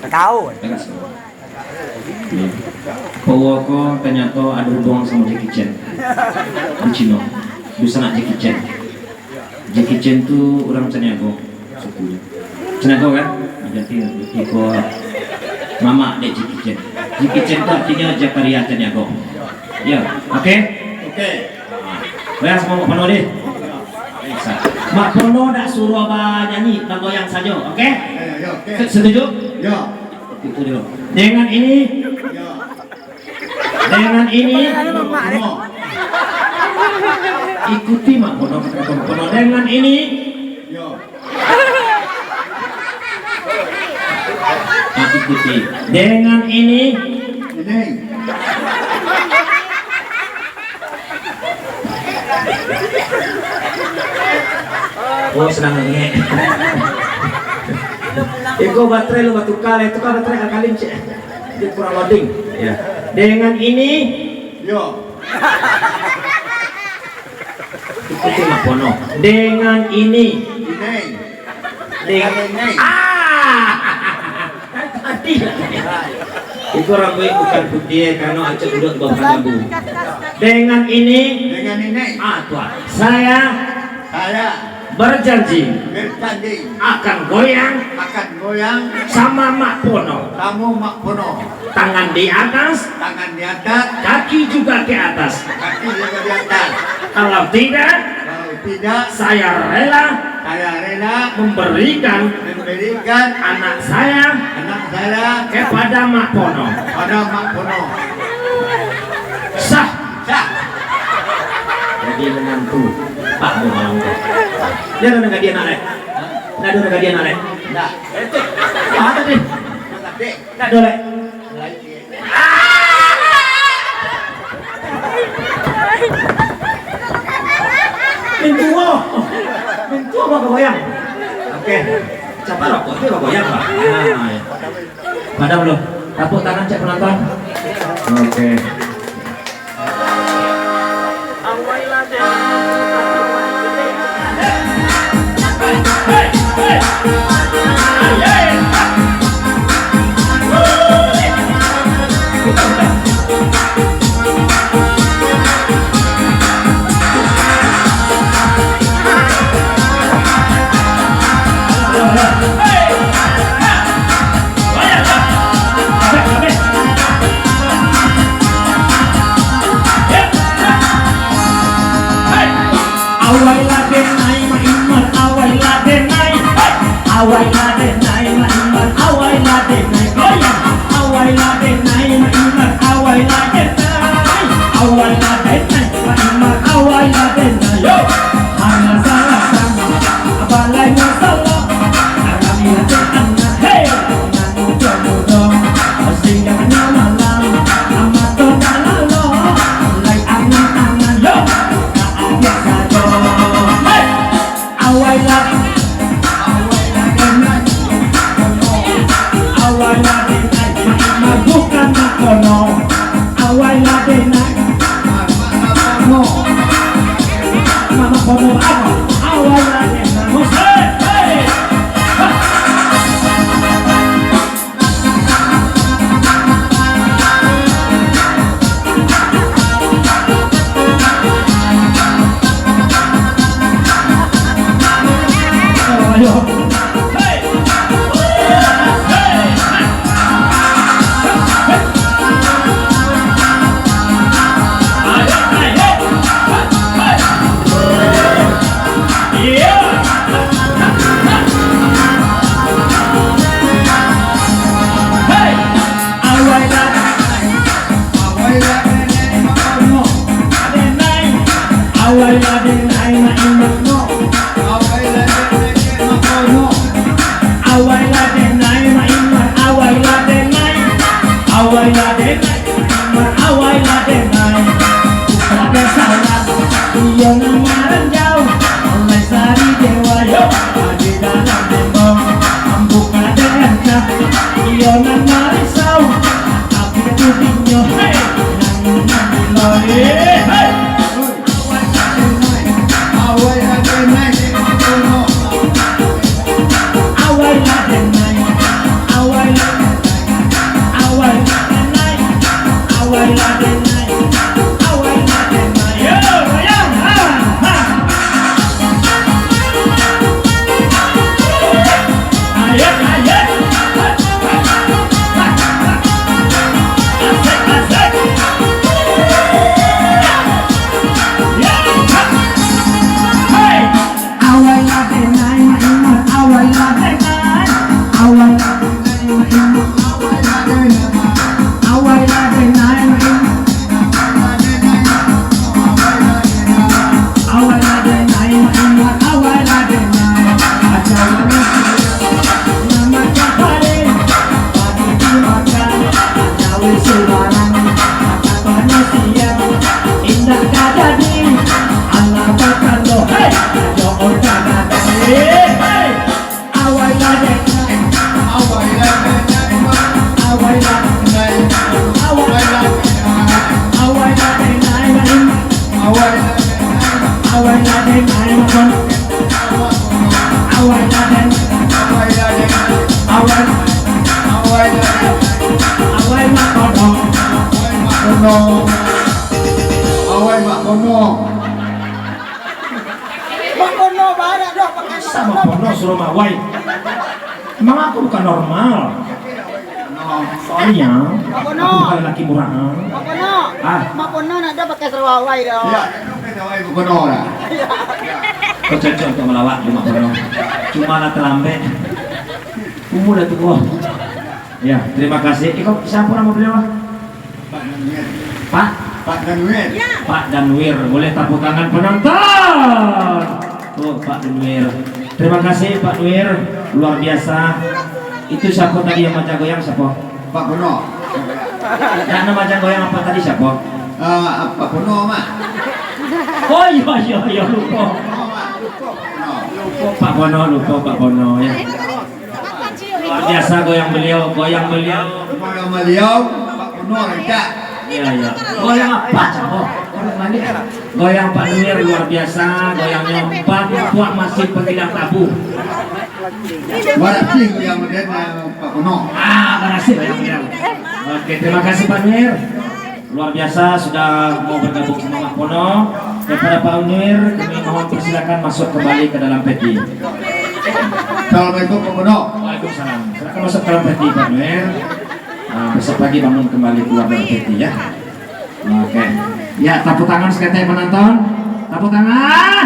Kau. Bahwa kau ternyata ada hubungan sama Jackie Chan di Cina. Bisa nak Jackie Chan. Jackie Chan tu orang Caniago, suku Caniago kan? Jadi kau mama dek Jackie Chan. Jackie Chan tu artinya Jakaria Caniago. Ya, oke? Oke. Bayar semua Mak Pono deh. Mak Pono nak suruh abah nyanyi dan goyang saja, oke? Setuju? Ya. Itu dulu. Dengan ini. Dengan ini. Ikuti Mak Pono kata Mak Pono. Dengan ini. Ikuti. Dengan ini. Oh senang nge. Ego baterai lu batu kali itu kan baterai kalin cek. Dia kurang loading. Ya. Dengan ini. Yo. Ikuti Mak Pono. Dengan ini. Dengan ini. Tadi. Itu rambut bukan putih karena acak udah bawa jambu. Dengan ini. Dengan ini. Tuan. Saya berjanji akan goyang sama Mak Pono. Tangan di atas, kaki juga ke atas. Kalau tidak, saya rela memberikan anak saya kepada Mak Pono. Sah. Jadi menantu Pak Muhammad. Dia ada nggak dia nalek? Nggak ada nggak dia nalek? Nggak. Itu apa tadi? Nggak dolek. Pintu apa goyang? Oke. Siapa rokok? Itu goyang Pak. Padam loh. Tepuk tangan cek penonton. Oke. Awai mak kono. Mak kono bara dah pakai Sama Pono suruh mawai. Emang aku bukan normal. Soalnya aku bukan laki murahan. Mak kono. Ah. Mak kono nak dah pakai serawai dah. Ya, awai kono lah. Kau cocok untuk melawat cuma Pono. Cuma lah terlambat. Umur dah tua. Ya, terima kasih. Kau siapa nama beliau? Pak Danwir. Pak Danwir, boleh tepuk tangan penonton. Tuh Pak Danwir. Terima kasih Pak Danwir, luar biasa. Itu siapa tadi yang macam goyang siapa? Pak Kono. Yang macam goyang apa tadi siapa? Pak Kono mak. Oh iya lupa. Lupa Pak Bono ya. Luar biasa goyang beliau. Goyang beliau Pak Kono rencak. Iya. Goyang apa siapa? Goyang Pak Danwir luar biasa. Goyangnya Pak masih penghilang tabu. Berarti goyang modern Pak Kono. Berhasil goyang beliau. Oke, terima kasih Pak Danwir. Luar biasa sudah mau bergabung sama Mak Pono. Kepada Pak Danwir, kami mohon persilakan masuk kembali ke dalam peti. Assalamualaikum Pak Kono. Waalaikumsalam. Silakan masuk ke dalam peti Pak Danwir. Besok pagi bangun kembali keluar dari peti ya. Oke. Ya, tepuk tangan sekalian penonton. Tepuk tangan.